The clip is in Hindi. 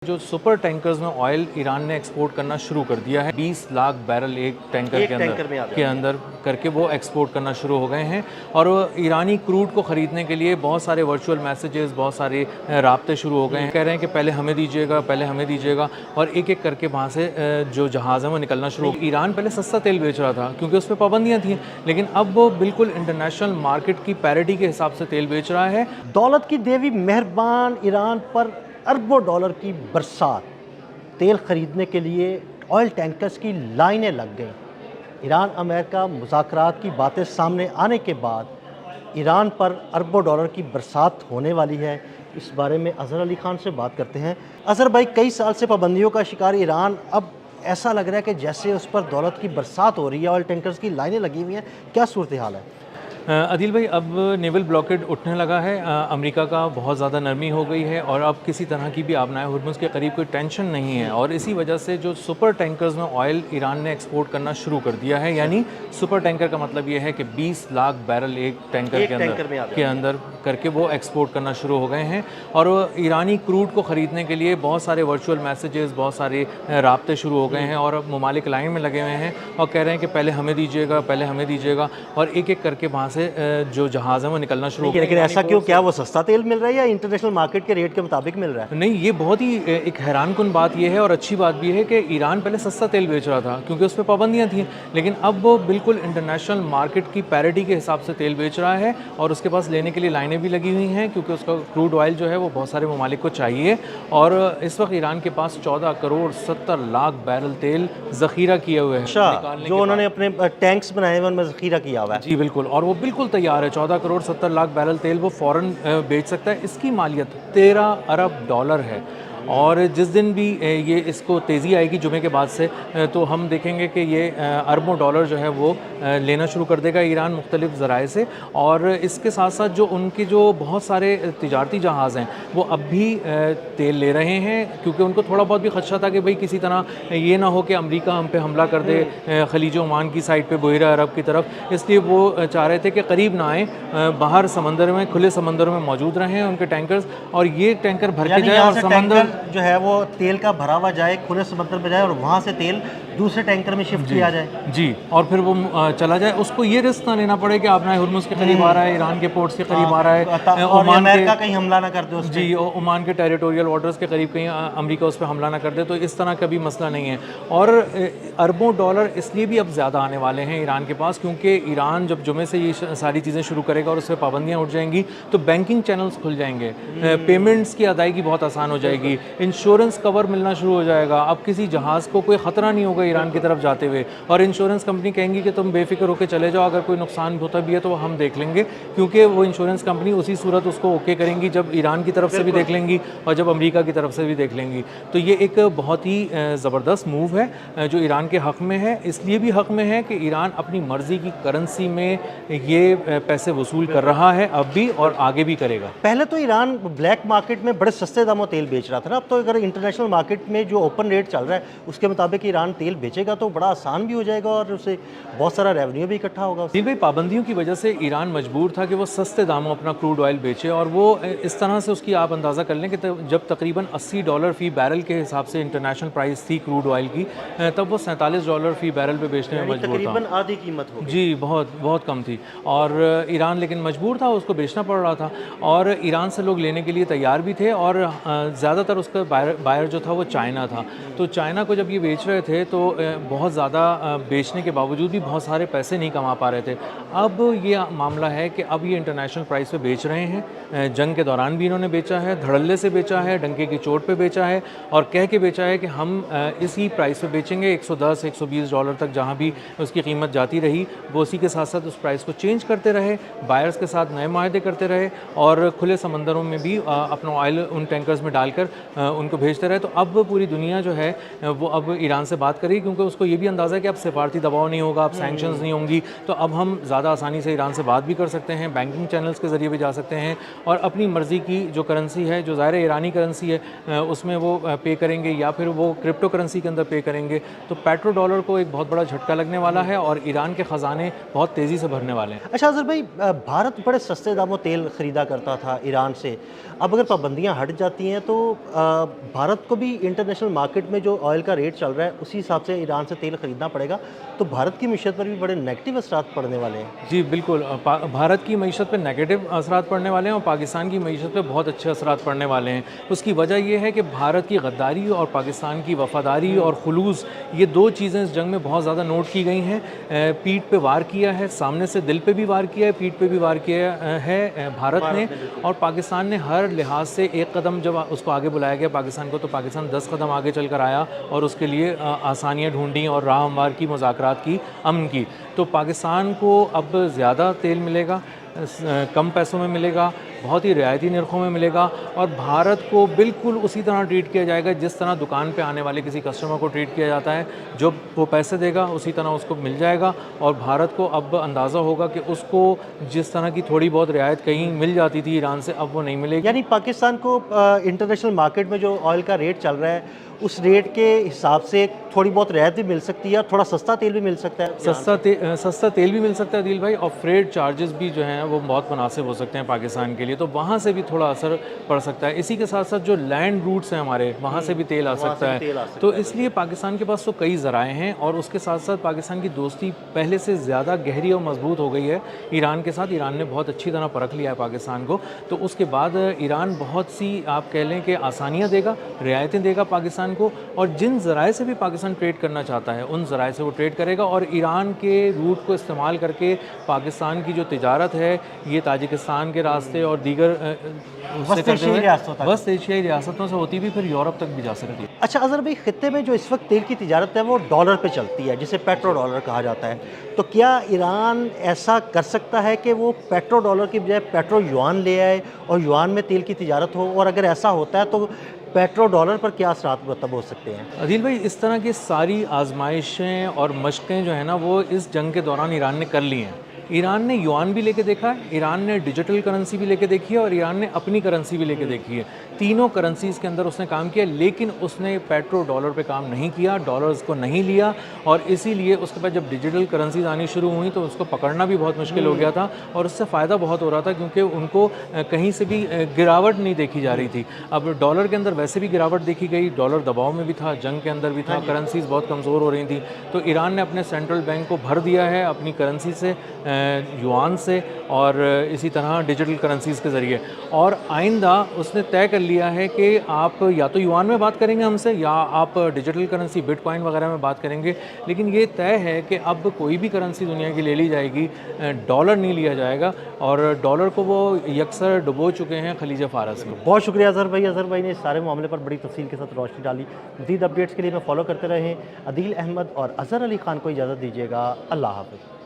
जो सुपर टैंकर्स में ऑयल ईरान ने एक्सपोर्ट करना शुरू कर दिया है। 20 लाख बैरल एक टैंकर के अंदर करके वो एक्सपोर्ट करना शुरू हो गए हैं। और ईरानी क्रूड को ख़रीदने के लिए बहुत सारे वर्चुअल मैसेजेस, बहुत सारे राब्ते शुरू हो गए हैं। कह रहे हैं कि पहले हमें दीजिएगा, पहले हमें दीजिएगा, और एक एक करके वहाँ से जो जहाज़ हैं वो निकलना शुरू। ईरान पहले सस्ता तेल बेच रहा था क्योंकि उस पर पाबंदियाँ थी, लेकिन अब वो बिल्कुल इंटरनेशनल मार्केट की पैरिटी के हिसाब से तेल बेच रहा है। दौलत की देवी मेहरबान ईरान पर अरबों डॉलर की बरसात। तेल ख़रीदने के लिए ऑयल टैंकर्स की लाइनें लग गईं। ईरान अमेरिका मुज़ाकरात की बातें सामने आने के बाद ईरान पर अरबों डॉलर की बरसात होने वाली है। इस बारे में अज़हर अली ख़ान से बात करते हैं। अज़हर भाई, कई साल से पाबंदियों का शिकार ईरान, अब ऐसा लग रहा है कि जैसे उस पर दौलत की बरसात हो रही है, ऑयल टैंकर्स की लाइनें लगी हुई हैं। क्या सूरत हाल है? अदिल भाई, अब नेवल ब्लॉकेड उठने लगा है। अमेरिका का बहुत ज़्यादा नरमी हो गई है और अब किसी तरह की भी आबनाए हुर्मुज़ के करीब कोई टेंशन नहीं है। और इसी वजह से जो सुपर टैंकर्स में ऑयल ईरान ने एक्सपोर्ट करना शुरू कर दिया है। यानी सुपर टैंकर का मतलब ये है कि 20 लाख बैरल एक टैंकर के अंदर करके वो एक्सपोर्ट करना शुरू हो गए हैं। और ईरानी क्रूड को ख़रीदने के लिए बहुत सारे वर्चुअल मैसेजेस, बहुत सारे राब्ते शुरू हो गए हैं और ममालिक लाइन में लगे हुए हैं और कह रहे हैं कि पहले हमें दीजिएगा, पहले हमें दीजिएगा, और एक एक करके वहाँ से जो जहाज़ है वो निकलना शुरू हो गया। लेकिन ऐसा क्यों? क्या वो सस्ता तेल मिल रहा है या इंटरनेशनल मार्केट के रेट के मुताबिक मिल रहा है? नहीं, ये बहुत ही एक हैरानकुन बात ये है और अच्छी बात भी है कि ईरान पहले सस्ता तेल बेच रहा था क्योंकि उस पर पाबंदियाँ थी, लेकिन अब वो बिल्कुल इंटरनेशनल मार्केट की पैरिटी के हिसाब से तेल बेच रहा है और उसके पास लेने के लिए लाइनें भी लगी हुई हैं क्योंकि उसका क्रूड ऑयल जो है वो बहुत सारे ममालिक को चाहिए। और इस वक्त ईरान के पास 14 करोड़ 70 लाख बैरल तेल ज़ख़ीरा किए हुए हैं। अच्छा, जो उन्होंने अपने टैंक्स बनाए हुए उनमें ज़ख़ीरा किया हुआ है। जी बिल्कुल, और वो बिल्कुल तैयार है। 14 करोड़ 70 लाख बैरल तेल वो फ़ौरन बेच सकता है। इसकी मालियत 13 अरब डॉलर है। और जिस दिन भी ये इसको तेज़ी आएगी जुमे के बाद से, तो हम देखेंगे कि ये अरबों डॉलर जो है वो लेना शुरू कर देगा ईरान मुख्तलिफ़ ज़राए से। और इसके साथ साथ जो उनके जो बहुत सारे तिजारती जहाज़ हैं वो अब भी तेल ले रहे हैं क्योंकि उनको थोड़ा बहुत भी ख़दशा था कि भाई किसी तरह ये ना हो कि अमेरिका हम पे हमला कर दे खलीज ओमान की साइड पे, बहरा अरब की तरफ। इसलिए वो चाह रहे थे कि करीब ना आए, बाहर समंदर में, खुले समंदरों में मौजूद रहें उनके टैंकर्स, और ये टैंकर भर के जाए और समंदर जो है वो तेल का भरा हुआ जाए, खुले समंदर में जाए और वहाँ से तेल दूसरे टैंकर में शिफ्ट किया जाए। जी, और फिर वो चला जाए। उसको ये रिस्क ना लेना पड़े कि आपने हुर्मुज़ के करीब आ रहा है, ईरान के पोर्ट्स के करीब आ रहा है, और अमेरिका कहीं हमला ना कर दे उस पे। जी, ओमान के टेरिटोरियल वाटर्स के करीब कहीं अमेरिका उस पर हमला ना कर दे, तो इस तरह का भी मसला नहीं है। और अरबों डॉलर इसलिए भी अब ज़्यादा आने वाले हैं ईरान के पास क्योंकि ईरान जब जुमे से ये सारी चीज़ें शुरू करेगा और उस पर पाबंदियाँ उठ जाएंगी तो बैंकिंग चैनल्स खुल जाएंगे, पेमेंट्स की अदायगी बहुत आसान हो जाएगी, इंश्योरेंस कवर मिलना शुरू हो जाएगा। अब किसी जहाज़ को कोई ख़तरा नहीं होगा ईरान की तरफ जाते हुए, और इंश्योरेंस कंपनी कहेंगी कि तुम बेफिक्र होकर चले जाओ, अगर कोई नुकसान होता भी है तो हम देख लेंगे, क्योंकि वो इंश्योरेंस कंपनी उसी सूरत उसको ओके करेंगी जब ईरान की तरफ से भी देख लेंगी और जब अमेरिका की तरफ से भी देख लेंगी। तो ये एक बहुत ही ज़बरदस्त मूव है जो ईरान के हक़ में है। इसलिए भी हक़ में है कि ईरान अपनी मर्ज़ी की करेंसी में ये पैसे वसूल कर रहा है अब भी और आगे भी करेगा। पहले तो ईरान ब्लैक मार्केट में बड़े सस्ते दामों तेल बेच रहा था ना, अब तो अगर इंटरनेशनल मार्केट में जो ओपन रेट चल रहा है उसके मुताबिक ईरान तेल बेचेगा तो बड़ा आसान भी हो जाएगा और उससे बहुत सारा रेवेन्यू भी इकट्ठा होगा। जी भाई, पाबंदियों की वजह से ईरान मजबूर था कि वो सस्ते दामों अपना क्रूड ऑयल बेचे, और वो इस तरह से उसकी आप अंदाज़ा कर लें कि जब तकरीबन $80 फ़ी बैरल के हिसाब से इंटरनेशनल प्राइस थी क्रूड ऑयल की, तब वो $47 फ़ी बैरल पे बेचने में मजबूर था। तकरीबन आधी कीमत हो गई। जी, बहुत बहुत कम थी। और ईरान लेकिन मजबूर था, उसको बेचना पड़ रहा था, और ईरान से लोग लेने के लिए तैयार भी थे। और ज़्यादातर उसका बायर जो था वो चाइना था। तो चाइना को जब ये बेच रहे थे तो बहुत ज़्यादा बेचने के बावजूद भी बहुत सारे पैसे नहीं कमा पा रहे थे। अब ये मामला है कि अब ये इंटरनेशनल प्राइस पे बेच रहे हैं। जंग के दौरान भी इन्होंने बेचा है, धड़ल्ले से बेचा है, डंके की चोट पे बेचा है, और कह के बेचा है कि हम इसी प्राइस पे बेचेंगे। $110-120 तक जहाँ भी उसकी कीमत जाती रही, वो उसी के साथ साथ उस प्राइस को चेंज करते रहे, बायर्स के साथ नए माहदे करते रहे, और खुले समंदरों में भी अपना ऑयल उन टैंकर्स में डालकर उनको भेजते रहे। तो अब पूरी दुनिया जो है वो अब ईरान से बात करेगी। रही है, क्योंकि उसको ये भी अंदाज़ा है कि अब सिफारती दबाव नहीं होगा, अब सैंक्शंस नहीं होंगी, तो अब हम ज़्यादा आसानी से ईरान से बात भी कर सकते हैं, बैंकिंग चैनल्स के ज़रिए भी जा सकते हैं और अपनी मर्ज़ी की जो करेंसी है, जो ज़ाहिर ईरानी करेंसी है, उसमें वो पे करेंगे या फिर वो क्रिप्टो करेंसी के अंदर पे करेंगे। तो पेट्रो डॉलर को एक बहुत बड़ा झटका लगने वाला है और ईरान के ख़जाने बहुत तेज़ी से भरने वाले हैं। अच्छा अज़हर भाई, भारत बड़े सस्ते दामों तेल ख़रीदा करता था ईरान से, अब अगर पाबंदियां हट जाती हैं तो भारत को भी इंटरनेशनल मार्केट में जो ऑयल का रेट चल रहा है उसी हिसाब से ईरान से तेल ख़रीदना पड़ेगा, तो भारत की मीशत पर भी बड़े नेगेटिव असरात पड़ने वाले हैं। जी बिल्कुल, भारत की मईशत पे नेगेटिव असरात पड़ने वाले हैं और पाकिस्तान की मईशत पे बहुत अच्छे असरात पड़ने वाले हैं। उसकी वजह ये है कि भारत की गद्दारी और पाकिस्तान की वफ़ादारी और खुलूस, ये दो चीज़ें इस जंग में बहुत ज़्यादा नोट की गई हैं। पीठ पे वार किया है, सामने से दिल पे भी वार किया है, पीठ पे भी वार किया है भारत ने, और पाकिस्तान ने हर लिहाज से एक कदम जब उसको आगे बुलाया गया पाकिस्तान को, तो पाकिस्तान 10 कदम आगे चल कर आया और उसके लिए आसानियाँ ढूंढी और राह हमवार की, मुज़ाकरात की, अमन की। तो पाकिस्तान को अब ज़्यादा तेल मिलेगा, कम पैसों में मिलेगा, बहुत ही रियायती नरखों में मिलेगा और भारत को बिल्कुल उसी तरह ट्रीट किया जाएगा जिस तरह दुकान पे आने वाले किसी कस्टमर को ट्रीट किया जाता है। जो वो पैसे देगा उसी तरह उसको मिल जाएगा और भारत को अब अंदाज़ा होगा कि उसको जिस तरह की थोड़ी बहुत रियायत कहीं मिल जाती थी ईरान से, अब वो नहीं मिलेगी। यानी पाकिस्तान को इंटरनेशनल मार्केट में जो ऑयल का रेट चल रहा है उस रेट के हिसाब से थोड़ी बहुत रियायत भी मिल सकती है, थोड़ा सस्ता तेल भी मिल सकता है। सस्ता तेल भी मिल सकता है दिल भाई, और फ्रेट चार्जेस भी जो हैं वो बहुत मुनासिब हो सकते हैं पाकिस्तान के लिए, तो वहाँ से भी थोड़ा असर पड़ सकता है। इसी के साथ साथ जो लैंड रूट्स हैं हमारे, वहाँ से भी तेल आ सकता है। तो इसलिए पाकिस्तान के पास तो कई ज़राए हैं और उसके साथ साथ पाकिस्तान की दोस्ती पहले से ज़्यादा गहरी और मजबूत हो गई है ईरान के साथ। ईरान ने बहुत अच्छी तरह परख लिया है पाकिस्तान को, तो उसके बाद ईरान बहुत सी आप कह लें कि आसानियाँ देगा, रियायतें देगा पाकिस्तान को, और जिन ज़राए से भी पाकिस्तान ट्रेड करना चाहता है उन ज़राए से वो ट्रेड करेगा और ईरान के रूट को इस्तेमाल करके पाकिस्तान की जो तिजारत है ये ताजिकिस्तान के रास्ते और दीगर वस्त एशियाई रियासतों से होती भी फिर यूरोप तक भी जा सकती है। अच्छा अज़हर भाई, खित्ते में जो इस वक्त तेल की तिजारत है वो डॉलर पे चलती है, जिसे पेट्रो डॉलर कहा जाता है, तो क्या ईरान ऐसा कर सकता है कि वो पेट्रो डॉलर की बजाय पेट्रो युआन ले आए और युआन में तेल की तिजारत हो, और अगर ऐसा होता है तो पेट्रो डॉलर पर क्या असरात मुरतब हो सकते हैं? अदील भाई, इस तरह की सारी आजमाइशें और मशक़ें जो है ना वो इस जंग के दौरान ईरान ने कर ली हैं। ईरान ने युआन भी लेके देखा है, ईरान ने डिजिटल करेंसी भी लेके देखी है और ईरान ने अपनी करेंसी भी लेके देखी है। तीनों करेंसीज़ के अंदर उसने काम किया, लेकिन उसने पेट्रो डॉलर पे काम नहीं किया, डॉलर्स को नहीं लिया, और इसीलिए उसके बाद जब डिजिटल करेंसीज आनी शुरू हुई तो उसको पकड़ना भी बहुत मुश्किल हो गया था और उससे फ़ायदा बहुत हो रहा था क्योंकि उनको कहीं से भी गिरावट नहीं देखी जा रही थी। अब डॉलर के अंदर वैसे भी गिरावट देखी गई, डॉलर दबाव में भी था, जंग के अंदर भी था, करेंसीज बहुत कमज़ोर हो रही थी, तो ईरान ने अपने सेंट्रल बैंक को भर दिया है अपनी करेंसी से, युआन से, और इसी तरह डिजिटल करेंसीज़ के ज़रिए। और आइंदा उसने तय कर लिया है कि आप या तो युआन में बात करेंगे हमसे या आप डिजिटल करेंसी बिटकॉइन वगैरह में बात करेंगे, लेकिन ये तय है कि अब कोई भी करेंसी दुनिया की ले ली जाएगी, डॉलर नहीं लिया जाएगा, और डॉलर को वो यकसर डुबो चुके हैं खलीज फ़ारस में। बहुत शुक्रिया अज़हर भाई। अज़हर भाई ने इस सारे मामले पर बड़ी तफसील के साथ रोशनी डाली। मज़ीद अपडेट्स के लिए मैं फॉलो करते रहें। अदील अहमद और अज़हर अली ख़ान को इजाज़त दीजिएगा। अल्लाह हाफ़िज़।